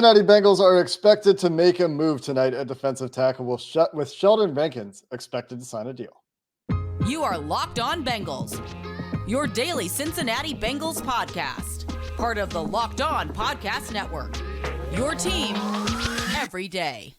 Cincinnati Bengals are expected to make a move tonight at defensive tackle with Sheldon Rankins expected to sign a deal. You are Locked On Bengals, your daily Cincinnati Bengals podcast, part of the Locked On Podcast Network, your team every day.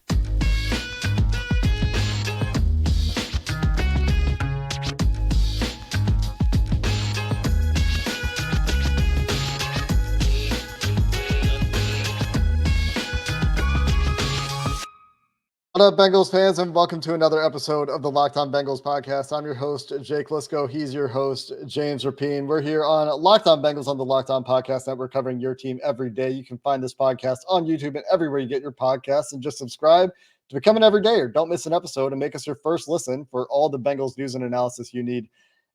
What up, Bengals fans, and welcome to another episode of the Locked On Bengals podcast. I'm your host, Jake Lisco. He's your host, James Rapine. We're here on Locked On Bengals on the Locked On Podcast Network, covering your team every day. You can find this podcast on YouTube and everywhere you get your podcasts, and just subscribe to become an everydayer. Don't miss an episode and make us your first listen for all the Bengals news and analysis you need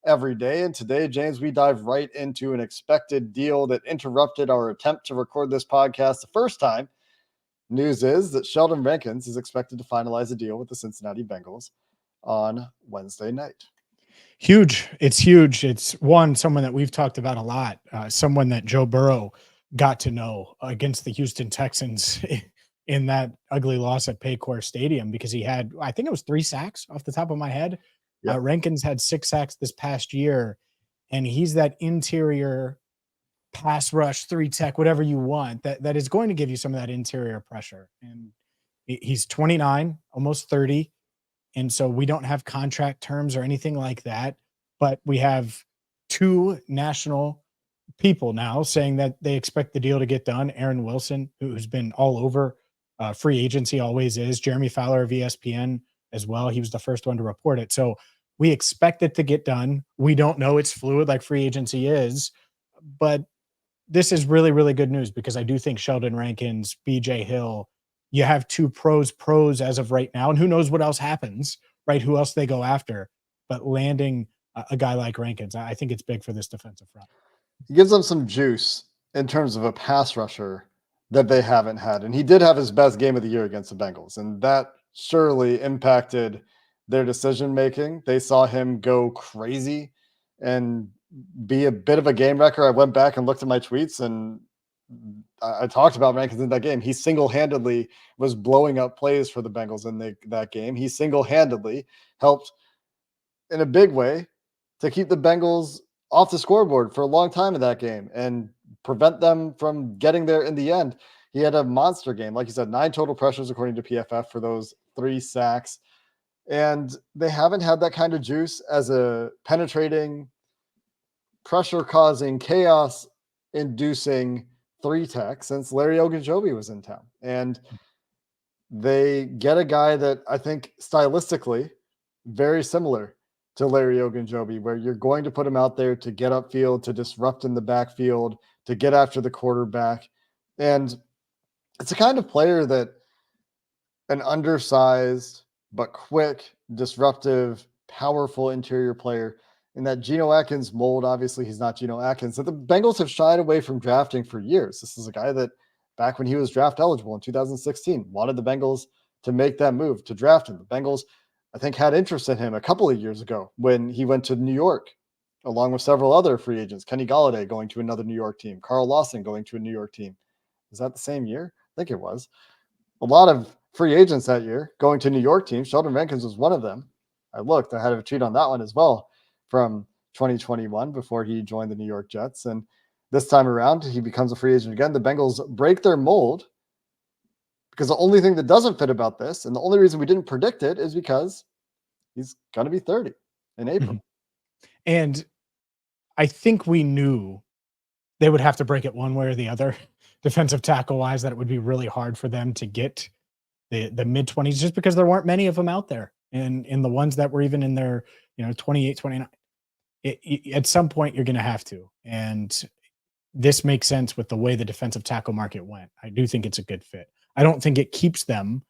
every day. And today, James, we dive right into an expected deal that interrupted our attempt to record this podcast the first time. News is that Sheldon Rankins is expected to finalize a deal with the Cincinnati Bengals on Wednesday night. Huge. It's huge. It's someone that we've talked about a lot, someone that Joe Burrow got to know against the Houston Texans in that ugly loss at Paycor Stadium, because he had, I think it was 3 sacks off the top of my head. Yep. Rankins had 6 sacks this past year, and he's that interior pass rush, 3 tech, whatever you want, that is going to give you some of that interior pressure. And he's 29, almost 30. And so we don't have contract terms or anything like that, but we have 2 national people now saying that they expect the deal to get done. Aaron Wilson, who's been all over free agency, always is. Jeremy Fowler of ESPN as well. He was the first one to report it. So we expect it to get done. We don't know. It's fluid like free agency is, but this is really, really good news, because I do think Sheldon Rankins, BJ Hill, you have 2 pros as of right now, and who knows what else happens, right? Who else they go after, but landing a guy like Rankins, I think it's big for this defensive front. He gives them some juice in terms of a pass rusher that they haven't had. And he did have his best game of the year against the Bengals, and that surely impacted their decision-making. They saw him go crazy and be a bit of a game wrecker. I went back and looked at my tweets, and I talked about Rankins in that game. He single-handedly was blowing up plays for the Bengals in that game. He single-handedly helped in a big way to keep the Bengals off the scoreboard for a long time in that game and prevent them from getting there in the end. He had a monster game. Like you said, 9 total pressures according to PFF for those 3 sacks. And they haven't had that kind of juice as a penetrating, pressure-causing, chaos-inducing 3-tech since Larry Ogunjobi was in town. And they get a guy that I think stylistically very similar to Larry Ogunjobi, where you're going to put him out there to get upfield, to disrupt in the backfield, to get after the quarterback. And it's a kind of player that an undersized but quick, disruptive, powerful interior player in that Geno Atkins mold. Obviously, he's not Geno Atkins, that the Bengals have shied away from drafting for years. This is a guy that back when he was draft eligible in 2016, wanted the Bengals to make that move to draft him. The Bengals, I think, had interest in him a couple of years ago when he went to New York, along with several other free agents. Kenny Golladay going to another New York team, Carl Lawson going to a New York team. Is that the same year? I think it was. A lot of free agents that year going to New York teams. Sheldon Rankins was one of them. I had a tweet on that one as well from 2021 before he joined the New York Jets. And this time around, he becomes a free agent again. The Bengals break their mold, because the only thing that doesn't fit about this, and the only reason we didn't predict it, is because he's going to be 30 in April. And I think we knew they would have to break it one way or the other, defensive tackle wise, that it would be really hard for them to get the mid-20s, just because there weren't many of them out there. And in the ones that were even in their 28, 29, at some point you're going to have to. And this makes sense with the way the defensive tackle market went. I do think it's a good fit. I don't think it keeps them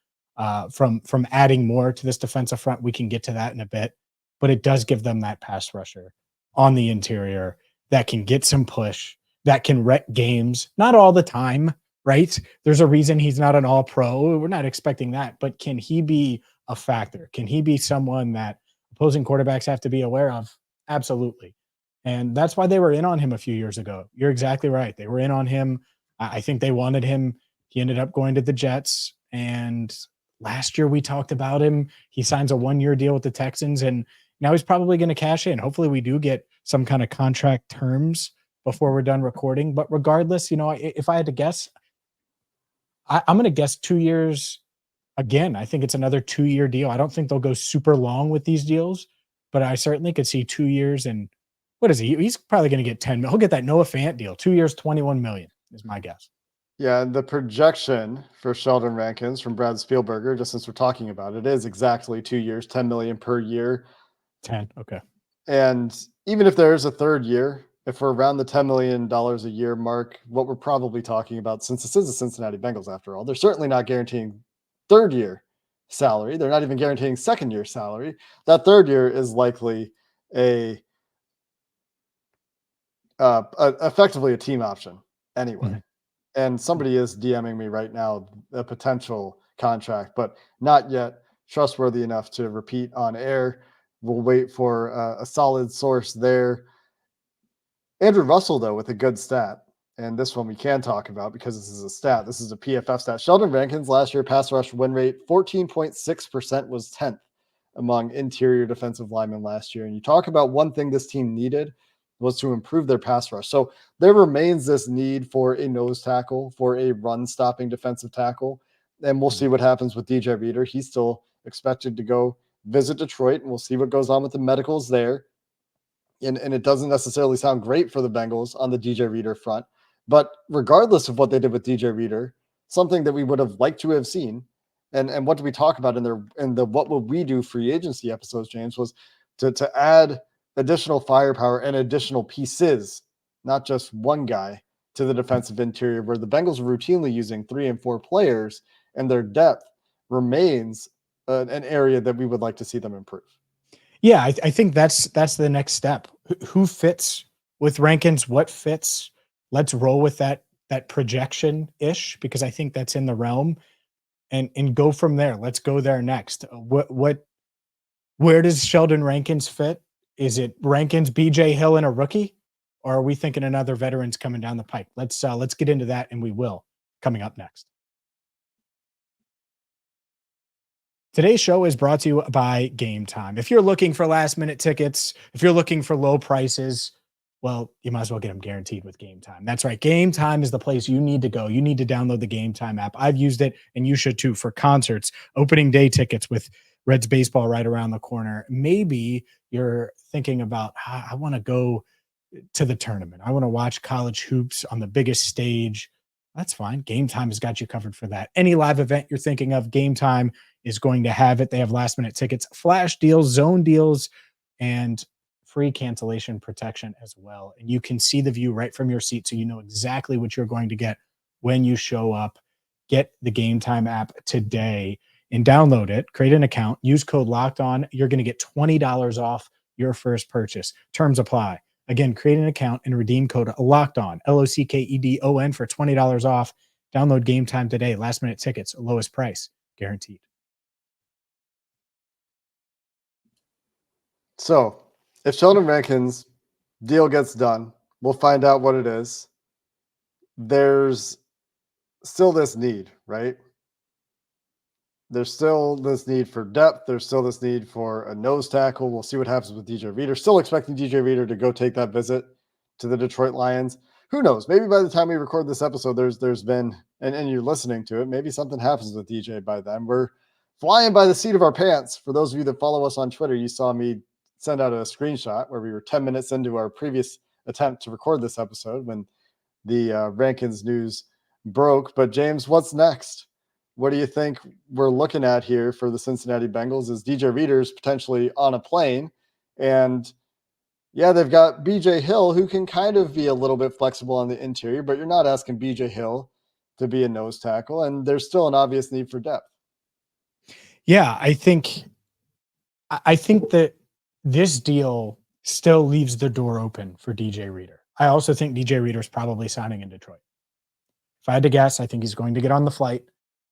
from adding more to this defensive front. We can get to that in a bit, but it does give them that pass rusher on the interior that can get some push, that can wreck games. Not all the time, right? There's a reason he's not an all-pro. We're not expecting that, but can he be a factor? Can he be someone that opposing quarterbacks have to be aware of? Absolutely. And that's why they were in on him a few years ago. You're exactly right. They were in on him. I think they wanted him He ended up going to the Jets. And last year we talked about him. He signs a 1-year deal with the Texans, and now he's probably going to cash in. Hopefully we do get some kind of contract terms before we're done recording. But regardless, if I had to guess, I'm going to guess 2 years again. I think it's another 2-year deal. I don't think they'll go super long with these deals, but I certainly could see 2 years. And what is he? He's probably going to get 10 million. He'll get that Noah Fant deal. 2 years, 21 million is my guess. Yeah, and the projection for Sheldon Rankins from Brad Spielberger, just since we're talking about it, is exactly 2 years, 10 million per year. 10. Okay. And even if there is a third year, if we're around the $10 million a year mark, what we're probably talking about, since this is the Cincinnati Bengals after all, they're certainly not guaranteeing third year salary. They're not even guaranteeing second year salary. That third year is likely effectively a team option anyway. Mm-hmm. And somebody is DMing me right now a potential contract, but not yet trustworthy enough to repeat on air. We'll wait for a solid source there. Andrew Russell, though, with a good stat. And this one we can talk about because this is a stat. This is a PFF stat. Sheldon Rankins last year, pass rush win rate, 14.6% was 10th among interior defensive linemen last year. And you talk about one thing this team needed was to improve their pass rush. So there remains this need for a nose tackle, for a run-stopping defensive tackle. And we'll see what happens with DJ Reader. He's still expected to go visit Detroit, and we'll see what goes on with the medicals there. And it doesn't necessarily sound great for the Bengals on the DJ Reader front. But regardless of what they did with DJ Reader, something that we would have liked to have seen, and what did we talk about in the what would we do free agency episodes, James, was to add additional firepower and additional pieces, not just one guy, to the defensive interior, where the Bengals are routinely using 3 and 4 players, and their depth remains an area that we would like to see them improve. Yeah, I think that's the next step. Who fits with Rankins? What fits? Let's roll with that projection-ish, because I think that's in the realm, and go from there. Let's go there next. Where does Sheldon Rankins fit? Is it Rankins, BJ Hill, and a rookie? Or are we thinking another veteran's coming down the pike? Let's get into that, and we will, coming up next. Today's show is brought to you by Gametime. If you're looking for last-minute tickets, if you're looking for low prices, well, you might as well get them guaranteed with Gametime. That's right. Gametime is the place you need to go. You need to download the Gametime app. I've used it, and you should too, for concerts, opening day tickets with Reds baseball right around the corner. Maybe you're thinking about, I want to go to the tournament. I want to watch college hoops on the biggest stage. That's fine. Gametime has got you covered for that. Any live event you're thinking of, Gametime is going to have it. They have last-minute tickets, flash deals, zone deals, and free cancellation protection as well. And you can see the view right from your seat, so you know exactly what you're going to get when you show up. Get the Gametime app today and download it, create an account, use code LOCKEDON. You're going to get $20 off your first purchase. Terms apply. Again, create an account and redeem code LOCKEDON, LOCKEDON, for $20 off. Download Gametime today. Last-minute tickets, lowest price, guaranteed. So if Sheldon Rankins' deal gets done, we'll find out what it is. There's still this need, right? There's still this need for depth. There's still this need for a nose tackle. We'll see what happens with DJ Reader. Still expecting DJ Reader to go take that visit to the Detroit Lions. Who knows? Maybe by the time we record this episode, there's been, and you're listening to it, maybe something happens with DJ by then. We're flying by the seat of our pants. For those of you that follow us on Twitter, you saw me send out a screenshot where we were 10 minutes into our previous attempt to record this episode when the Rankins news broke. But James, what's next? What do you think we're looking at here for the Cincinnati Bengals? Is DJ Reader's potentially on a plane? And yeah, they've got BJ Hill, who can kind of be a little bit flexible on the interior, but you're not asking BJ Hill to be a nose tackle, and there's still an obvious need for depth. Yeah, I think that this deal still leaves the door open for DJ Reader. I also think DJ Reader is probably signing in Detroit. If I had to guess, I think he's going to get on the flight.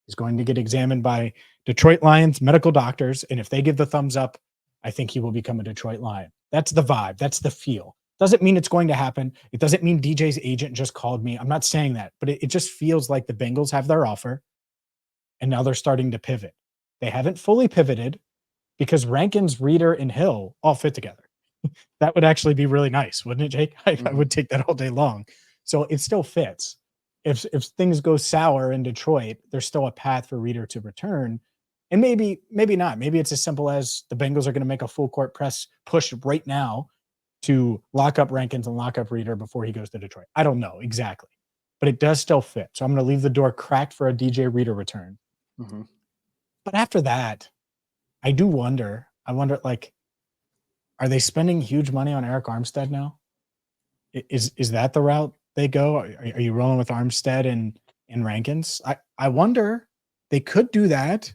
He's going to get examined by Detroit Lions medical doctors, and if they give the thumbs up, I think he will become a Detroit Lion. That's the vibe. That's the feel. Doesn't mean it's going to happen. It doesn't mean DJ's agent just called me. I'm not saying that, but it just feels like the Bengals have their offer and now they're starting to pivot. They haven't fully pivoted because Rankins, Reeder, and Hill all fit together. That would actually be really nice, wouldn't it, Jake? I would take that all day long. So it still fits. If things go sour in Detroit, there's still a path for Reeder to return. And maybe not. Maybe it's as simple as the Bengals are going to make a full court press push right now to lock up Rankins and lock up Reeder before he goes to Detroit. I don't know exactly, but it does still fit. So I'm going to leave the door cracked for a DJ Reeder return. Mm-hmm. But after that, I wonder, like, are they spending huge money on Eric Armstead now? Is that the route they go? Are you rolling with Armstead and Rankins? I wonder. They could do that.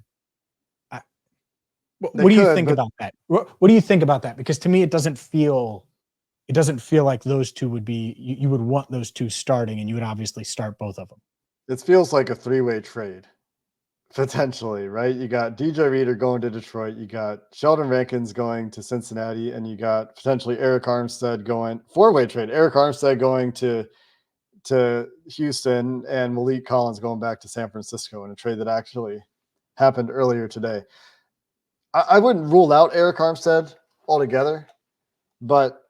What do you think about that? What do you think about that? Because to me, it doesn't feel like those two would be. You would want those two starting, and you would obviously start both of them. It feels like a three-way trade, potentially, right? You got DJ Reeder going to Detroit, you got Sheldon Rankins going to Cincinnati, and you got potentially Eric Armstead going four-way trade. Eric Armstead going to Houston and Malik Collins going back to San Francisco in a trade that actually happened earlier today. I wouldn't rule out Eric Armstead altogether, but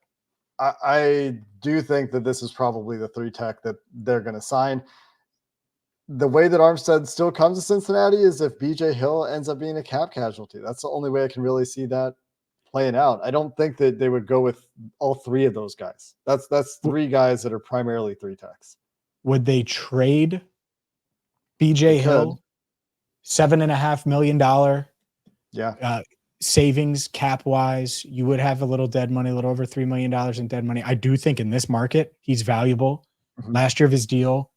I do think that this is probably the three tech that they're going to sign. The way that Armstead still comes to Cincinnati is if BJ Hill ends up being a cap casualty. That's the only way I can really see that playing out. I don't think that they would go with all three of those guys. That's three guys that are primarily three techs. Would they trade BJ Hill $7.5 million savings cap wise? You would have a little dead money, a little over $3 million in dead money. I do think in this market, he's valuable. Mm-hmm. Last year of his deal,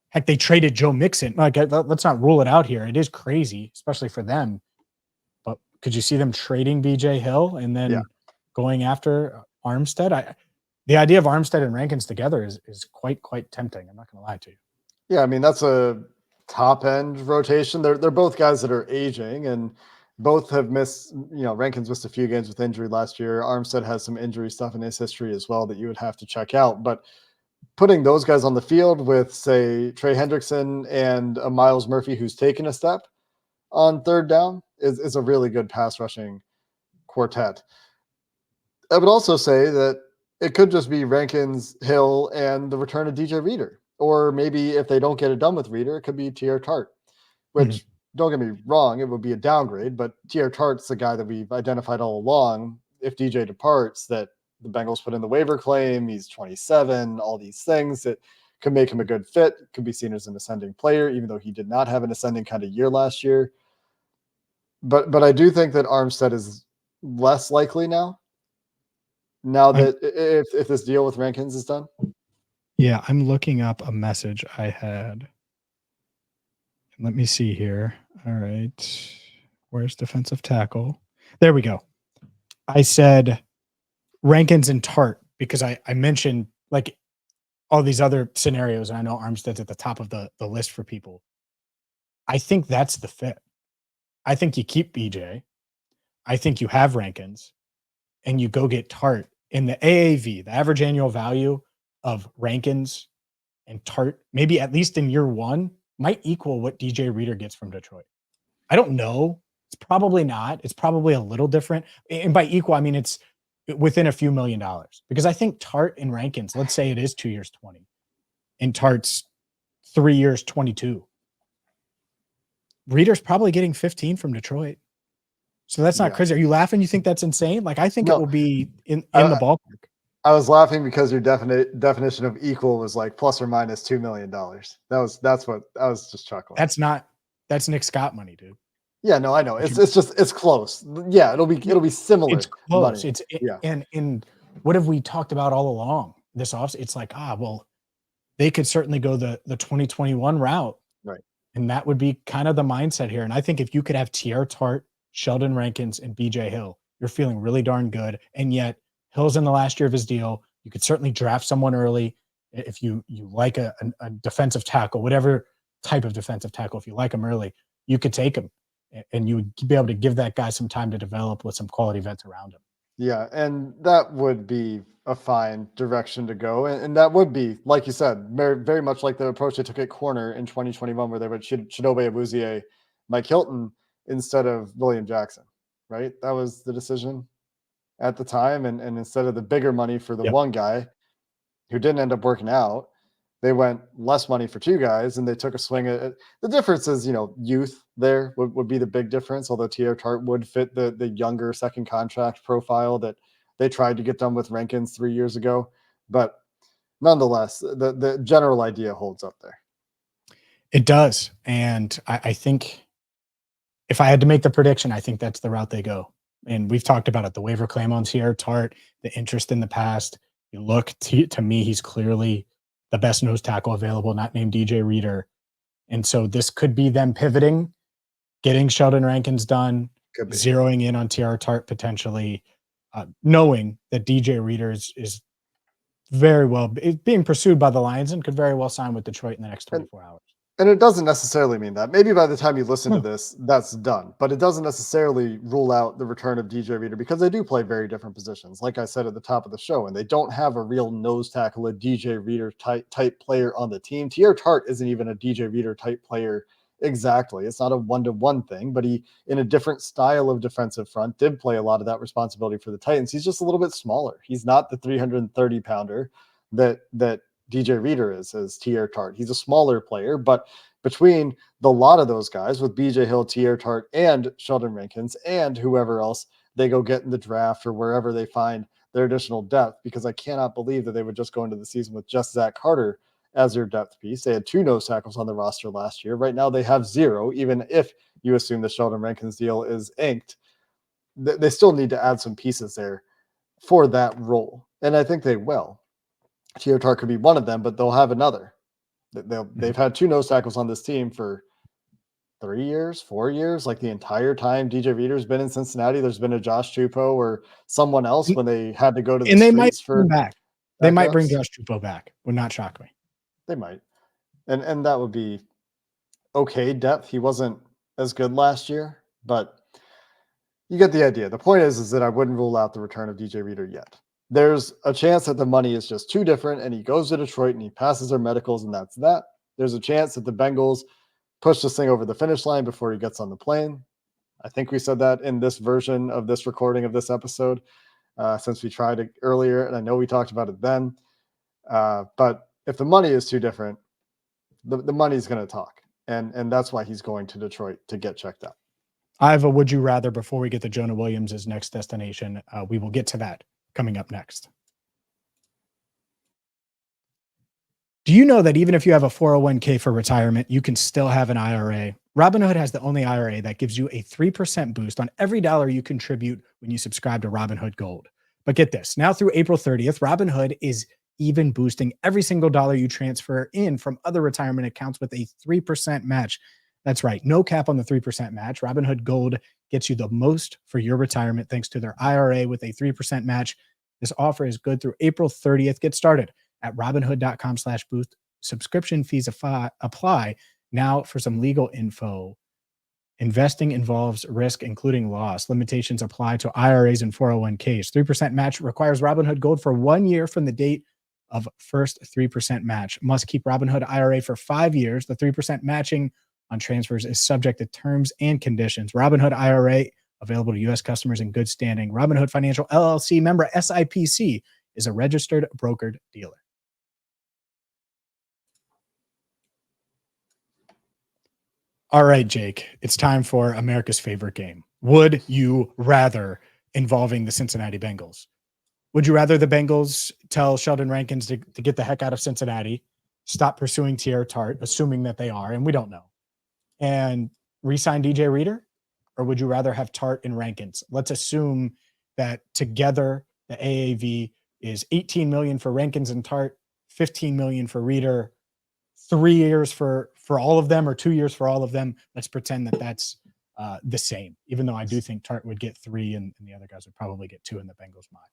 heck, they traded Joe Mixon. Like, let's not rule it out here. It is crazy, especially for them. But could you see them trading BJ Hill and then going after Armstead? The idea of Armstead and Rankins together is quite tempting. I'm not going to lie to you. Yeah, I mean, that's a top end rotation. They're both guys that are aging and both have missed, Rankins missed a few games with injury last year. Armstead has some injury stuff in his history as well that you would have to check out. But putting those guys on the field with, say, Trey Hendrickson and a Miles Murphy who's taken a step on third down is a really good pass rushing quartet. I would also say that it could just be Rankins, Hill, and the return of DJ Reeder. Or maybe if they don't get it done with Reeder, it could be T.R. Tart, which, don't get me wrong, it would be a downgrade, but T.R. Tart's the guy that we've identified all along. If DJ departs, that the Bengals put in the waiver claim, he's 27, all these things that could make him a good fit, could be seen as an ascending player, even though he did not have an ascending kind of year last year. But I do think that Armstead is less likely now that if this deal with Rankins is done. Yeah, I'm looking up a message I had. Let me see here. All right. Where's defensive tackle? There we go. I said Rankins and Tart because I mentioned like all these other scenarios, and I know Armstead's at the top of the list for people. I think that's the fit. I think you keep BJ. I think you have Rankins, and you go get Tart. In the AAV, the average annual value of Rankins and Tart, maybe at least in year one, might equal what DJ Reeder gets from Detroit. I don't know. It's probably not. It's probably a little different. And by equal, I mean it's within a few $1 million. Because I think Tart and Rankins, let's say it is 2 years 20, and Tart's 3 years 22. Reeder's probably getting 15 from Detroit. So that's not crazy. Are you laughing? You think that's insane? Like, I think it will be in the ballpark. I was laughing because your definition of equal was like plus or minus $2 million. That's what I was just chuckling. That's Nick Scott money, dude. Yeah, no, I know. It's close. Yeah, it'll be similar. It's close. And what have we talked about all along this off? It's like, well, they could certainly go the 2021 route. Right. And that would be kind of the mindset here. And I think if you could have T.R. Tart, Sheldon Rankins, and BJ Hill, you're feeling really darn good. And yet Hill's in the last year of his deal. You could certainly draft someone early if you like a defensive tackle, whatever type of defensive tackle. If you like him early, you could take him, and you would be able to give that guy some time to develop with some quality vets around him. Yeah, and that would be a fine direction to go. And that would be, like you said, very, very much like the approach they took at corner in 2021, where they would Chidobe Awuzie, Mike Hilton instead of William Jackson, right? That was the decision at the time. And instead of the bigger money for the Yep. one guy who didn't end up working out, they went less money for two guys, and they took a swing at the difference is, youth there would be the big difference. Although T.R. Tart would fit the younger second contract profile that they tried to get done with Rankins 3 years ago. But nonetheless, the general idea holds up there. It does. And I think if I had to make the prediction, I think that's the route they go. And we've talked about it, the waiver claim on T.R. Tart, the interest in the past. You look to me, he's clearly the best nose tackle available, not named DJ Reader. And so this could be them pivoting, getting Sheldon Rankins done, zeroing in on T.R. Tart potentially, knowing that DJ Reader is very well being pursued by the Lions and could very well sign with Detroit in the next 24 hours. And it doesn't necessarily mean that. Maybe by the time you listen to this, that's done. But it doesn't necessarily rule out the return of DJ Reader, because they do play very different positions, like I said at the top of the show, and they don't have a real nose tackle, a DJ Reader type player on the team. T.R. Tart isn't even a DJ Reader type player exactly. It's not a one-to-one thing, but he, in a different style of defensive front, did play a lot of that responsibility for the Titans. He's just a little bit smaller. He's not the 330-pounder that DJ Reader is as T.R. Tart. He's a smaller player, but between the lot of those guys with BJ Hill, T.R. Tart, and Sheldon Rankins, and whoever else they go get in the draft or wherever they find their additional depth, because I cannot believe that they would just go into the season with just Zach Carter as their depth piece. They had 2 nose tackles on the roster last year. Right now they have 0, even if you assume the Sheldon Rankins deal is inked. They still need to add some pieces there for that role, and I think they will. T.R. Tart could be one of them, but they'll have another. They've had 2 nose tackles on this team for 3 years, 4 years, like the entire time DJ Reader's been in Cincinnati. There's been a Josh Chupo or someone else when they had to go to the and they streets might bring back. They might bring Josh Chupo back. Would not shock me. They might, and that would be okay depth. He wasn't as good last year, but you get the idea. The point is that I wouldn't rule out the return of DJ Reader yet. There's a chance that the money is just too different and he goes to Detroit and he passes their medicals, and that's that. There's a chance that the Bengals push this thing over the finish line before he gets on the plane. I think we said that in this version of this recording of this episode, since we tried it earlier, and I know we talked about it then. But if the money is too different, the money's going to talk. And that's why he's going to Detroit to get checked out. I have a would you rather before we get to Jonah Williams' next destination. We will get to that coming up next. Do you know that even if you have a 401k for retirement, you can still have an IRA? Robinhood has the only IRA that gives you a 3% boost on every dollar you contribute when you subscribe to Robinhood Gold. But get this, now through April 30th, Robinhood is even boosting every single dollar you transfer in from other retirement accounts with a 3% match. That's right, no cap on the 3% match. Robinhood Gold gets you the most for your retirement thanks to their IRA with a 3% match. This offer is good through April 30th. Get started at robinhood.com/boost. Subscription fees apply. Now for some legal info. Investing involves risk, including loss. Limitations apply to IRAs and 401ks. 3% match requires Robinhood Gold for 1 year from the date of first 3% match. Must keep Robinhood IRA for 5 years. The 3% matching on transfers is subject to terms and conditions. Robinhood IRA available to U.S. customers in good standing. Robinhood Financial LLC member SIPC is a registered brokered dealer. All right, Jake, it's time for America's favorite game. Would you rather involving the Cincinnati Bengals? Would you rather the Bengals tell Sheldon Rankins to get the heck out of Cincinnati, stop pursuing T.R. Tart, assuming that they are, and we don't know, and re-sign DJ Reader? Or would you rather have Tart and Rankins? Let's assume that together the AAV is $18 million for Rankins and Tart, $15 million for Reader, 3 years for all of them, or 2 years for all of them. Let's pretend that that's the same, even though I do think Tart would get 3 and the other guys would probably get 2 in the Bengals' mind.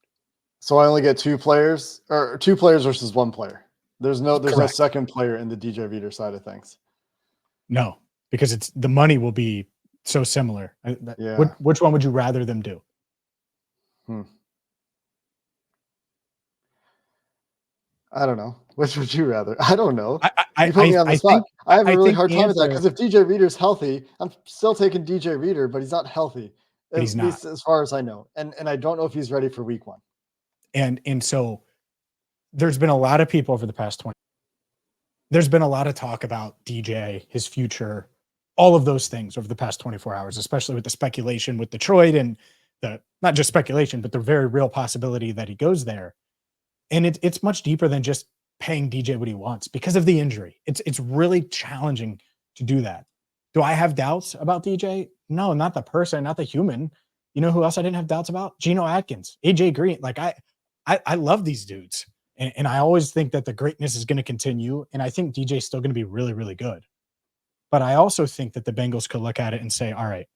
So I only get 2 players, or 2 players versus 1 player. There's no second player in the DJ Reader side of things. No, because it's the money will be so similar. Yeah. Which one would you rather them do? I don't know. Which would you rather? I don't know. I You put me on the I spot. think I have a really think hard the time with that answer, because if DJ Reader's healthy, I'm still taking DJ Reader, but he's not healthy, but at he's not. least as far as I know. And I don't know if he's ready for week 1. And so there's been a lot of people over the past 20. There's been a lot of talk about DJ, his future, all of those things over the past 24 hours, especially with the speculation with Detroit and the not just speculation, but the very real possibility that he goes there. And it's much deeper than just paying DJ what he wants because of the injury. It's really challenging to do that. Do I have doubts about DJ? No, not the person, not the human. You know who else I didn't have doubts about? Geno Atkins, AJ Green. Like I love these dudes. And I always think that the greatness is going to continue. And I think DJ is still going to be really, really good. But I also think that the Bengals could look at it and say, all right,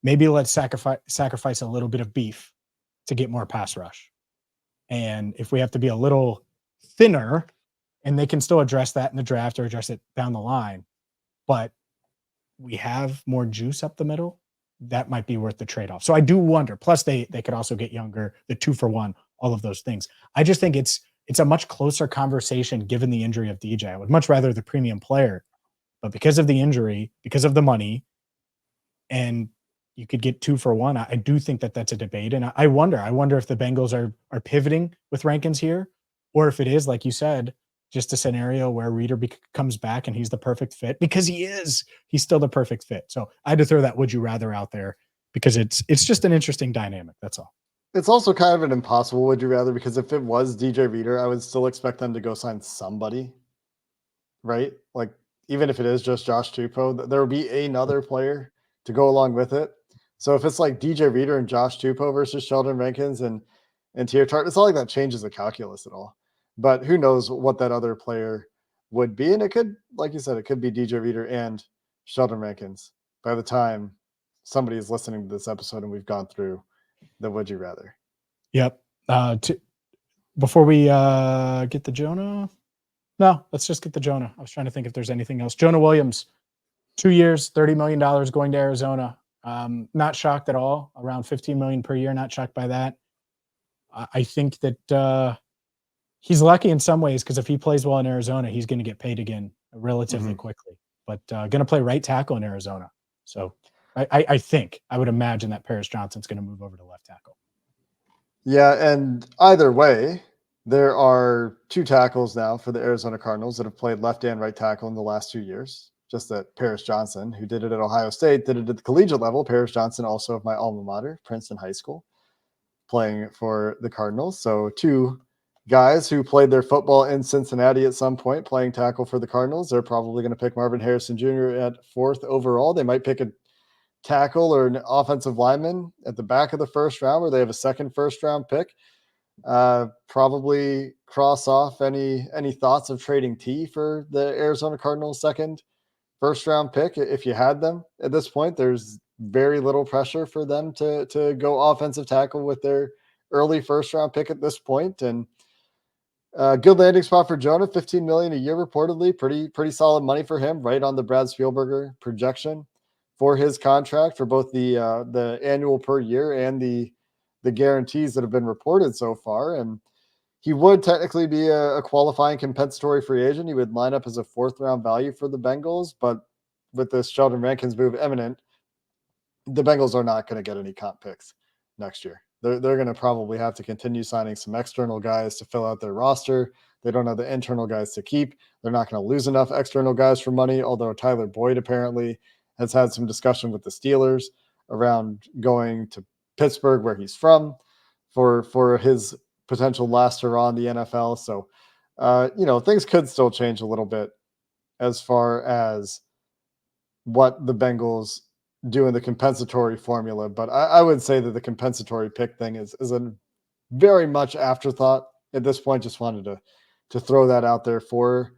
maybe let's sacrifice a little bit of beef to get more pass rush. And if we have to be a little thinner, and they can still address that in the draft or address it down the line, but we have more juice up the middle, that might be worth the trade-off. So I do wonder. Plus, they could also get younger, the 2-for-1, all of those things. I just think it's a much closer conversation given the injury of DJ. I would much rather the premium player, but because of the injury, because of the money, and you could get 2-for-1, I do think that that's a debate. And I wonder if the Bengals are pivoting with Rankins here, or if it is, like you said, just a scenario where Reader comes back and he's the perfect fit, because he's still the perfect fit. So I had to throw that would you rather out there because it's just an interesting dynamic. That's all. It's also kind of an impossible would you rather, because if it was DJ Reader, I would still expect them to go sign somebody, right? Like, even if it is just Josh Tupou, there will be another player to go along with it. So if it's like DJ Reader and Josh Tupou versus Sheldon Rankins and Tier Tart, it's not like that changes the calculus at all. But who knows what that other player would be. And it could, like you said, it could be DJ Reader and Sheldon Rankins by the time somebody is listening to this episode and we've gone through the would you rather. Yep. Before we get the Jonah, no, let's just get the Jonah. I was trying to think if there's anything else. Jonah Williams, 2 years, $30 million going to Arizona. Not shocked at all. Around $15 million per year. Not shocked by that. I think that he's lucky in some ways, because if he plays well in Arizona, he's going to get paid again relatively quickly. But going to play right tackle in Arizona. So I think, I would imagine that Paris Johnson's going to move over to left tackle. Yeah, and either way, there are 2 tackles now for the Arizona Cardinals that have played left and right tackle in the last 2 years. Just that Paris Johnson, who did it at Ohio State, did it at the collegiate level. Paris Johnson, also of my alma mater, Princeton High School, playing for the Cardinals. So 2 guys who played their football in Cincinnati at some point playing tackle for the Cardinals. They're probably going to pick Marvin Harrison Jr. at 4th overall. They might pick a tackle or an offensive lineman at the back of the first round, where they have a second first-round pick. Probably cross off any thoughts of trading T for the Arizona Cardinals second first-round pick if you had them at this point. There's very little pressure for them to go offensive tackle with their early first-round pick at this point. And good landing spot for Jonah, $15 million a year reportedly. Pretty solid money for him, right on the Brad Spielberger projection for his contract, for both the annual per year and the guarantees that have been reported so far. And he would technically be a qualifying compensatory free agent. He would line up as a 4th-round value for the Bengals, but with this Sheldon Rankins move imminent, the Bengals are not going to get any comp picks next year. They're going to probably have to continue signing some external guys to fill out their roster. They don't have the internal guys to keep. They're not going to lose enough external guys for money, although Tyler Boyd apparently has had some discussion with the Steelers around going to Pittsburgh, where he's from, for his potential last hurrah in the NFL. So, things could still change a little bit as far as what the Bengals do in the compensatory formula. But I would say that the compensatory pick thing is a very much afterthought at this point. Just wanted to throw that out there for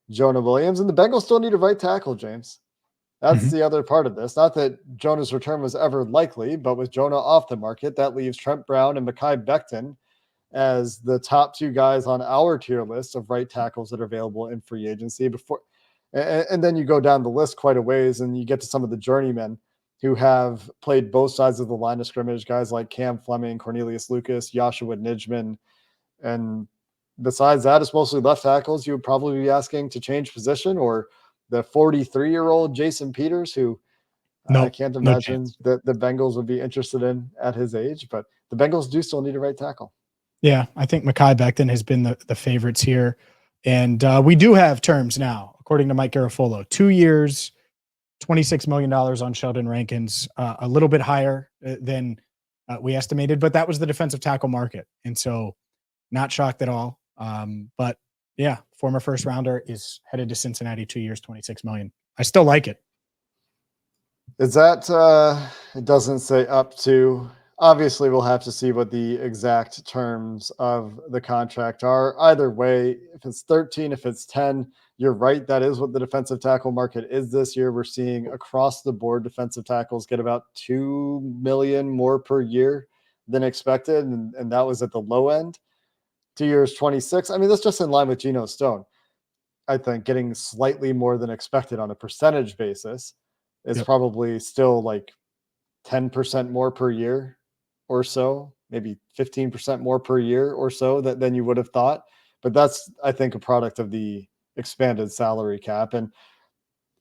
Jonah Williams. And the Bengals still need a right tackle, James. That's the other part of this. Not that Jonah's return was ever likely, but with Jonah off the market, that leaves Trent Brown and Mekhi Becton as the top 2 guys on our tier list of right tackles that are available in free agency. And then you go down the list quite a ways, and you get to some of the journeymen who have played both sides of the line of scrimmage, guys like Cam Fleming, Cornelius Lucas, Joshua Nijman, and besides that, it's mostly left tackles. You would probably be asking to change position, or the 43-year-old Jason Peters, who I can't no imagine chance. that the Bengals would be interested in at his age, but the Bengals do still need a right tackle. Yeah, I think Mekhi Becton has been the favorites here. And we do have terms now, according to Mike Garafolo. 2 years, $26 million on Sheldon Rankins, a little bit higher than we estimated, but that was the defensive tackle market. And so not shocked at all. But yeah, former first rounder is headed to Cincinnati, 2 years, $26 million. I still like it. Is that, it doesn't say up to, obviously we'll have to see what the exact terms of the contract are. Either way, if it's 13, if it's 10, you're right. That is what the defensive tackle market is this year. We're seeing across the board defensive tackles get about 2 million more per year than expected. And that was at the low end. 2 years, 26. I mean, that's just in line with Geno Stone. I think getting slightly more than expected on a percentage basis. It's probably still like 10% more per year or so, maybe 15% more per year or so than you would have thought. But that's, I think, a product of the expanded salary cap. And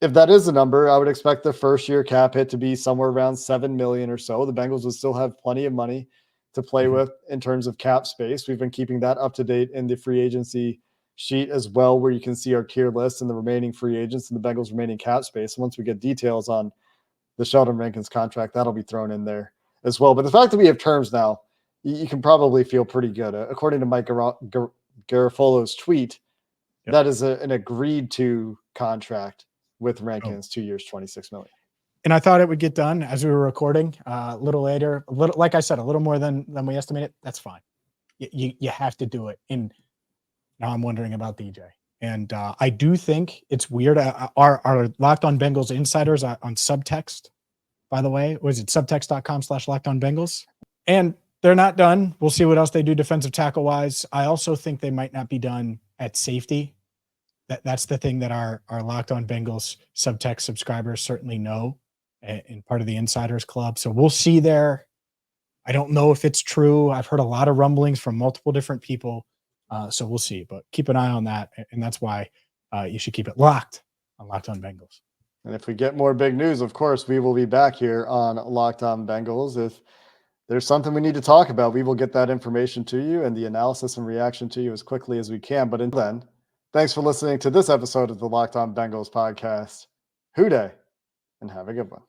if that is the number, I would expect the first year cap hit to be somewhere around 7 million or so. The Bengals would still have plenty of money to play with in terms of cap space. We've been keeping that up to date in the free agency sheet as well, where you can see our tier list and the remaining free agents and the Bengals remaining cap space. Once we get details on the Sheldon Rankins contract, that'll be thrown in there as well. But the fact that we have terms now, you can probably feel pretty good. According to Mike Garafolo's tweet, that is an agreed to contract with Rankins, 2 years, 26 million. And I thought it would get done as we were recording a little later, like I said, a little more than we estimated. That's fine. You have to do it. And now I'm wondering about DJ. And I do think it's weird. Our Locked On Bengals insiders on Subtext, by the way, was it subtext.com/LockedOnBengals? And they're not done. We'll see what else they do defensive tackle wise. I also think they might not be done at safety. That's the thing that our Locked On Bengals Subtext subscribers certainly know, and part of the insiders club. So we'll see there. I don't know if it's true. I've heard a lot of rumblings from multiple different people. So we'll see, but keep an eye on that. And that's why you should keep it locked on Locked On Bengals. And if we get more big news, of course, we will be back here on Locked On Bengals. If there's something we need to talk about, we will get that information to you and the analysis and reaction to you as quickly as we can. But until then, thanks for listening to this episode of the Locked On Bengals podcast. Hoo day, and have a good one.